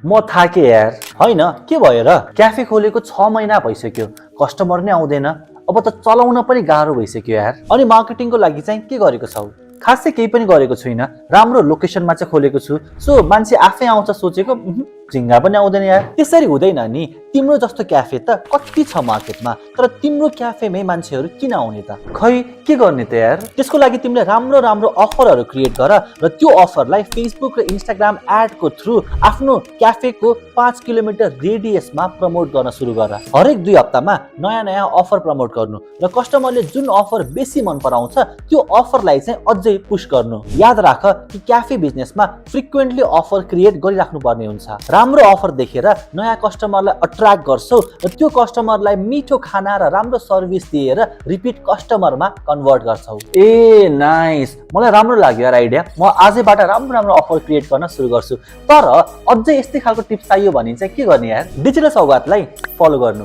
म थाके यार। होइन के भयो र? क्याफे खोलेको 6 महिना भइसक्यो, कस्टमर नै आउँदैन। अब त चलाउन पनि गाह्रो भइसक्यो यार। अनि मार्केटिङको लागि चाहिँ के गरेको छौ? खासै केही पनि गरेको छुइनँ। राम्रो लोकेसनमा चाहिँ खोलेको छु, सो मान्छे आफै आउँछ सोचेको, झिङ्गा पनि आउँदैन यार। त्यसरी हुँदैन नि। तिम्रो जस्तो क्याफे त कति छ मार्केटमा, तर तिम्रो क्याफेमै मान्छेहरू किन आउने त? खै के गर्ने त यार? त्यसको लागि तिमीले राम्रो राम्रो अफरहरू क्रिएट गर र त्यो अफरलाई फेसबुक र इन्स्टाग्राम एडको थ्रु आफ्नो क्याफेको 5 किलोमिटर रेडियसमा प्रमोट गर्न सुरु गर। हरेक 2 हप्तामा नयाँ नयाँ अफर प्रमोट गर्नु र कस्टमरले जुन अफर बेसी मन पराउँछ त्यो अफरलाई चाहिँ अझै पुश गर्नु। याद राख कि क्याफे बिजनेसमा फ्रिक्वेन्टली अफर क्रिएट गरिराख्नु पर्ने हुन्छ। राम्रो अफर देखेर नयाँ कस्टमरलाई अट्र्याक्ट गर्छौ र त्यो कस्टमरलाई मिठो खाना र राम्रो सर्भिस दिएर रिपिट कस्टमरमा कन्भर्ट गर्छौ। ए नाइस, मलाई राम्रो लाग्यो यार आइडिया। म आजैबाट राम्रो राम्रो अफर क्रिएट गर्न सुरु गर्छु। तर अझै यस्तै खालको टिप्स चाहियो भने चाहिँ के गर्ने यार? डिजिटल सौगातलाई फलो गर्नु।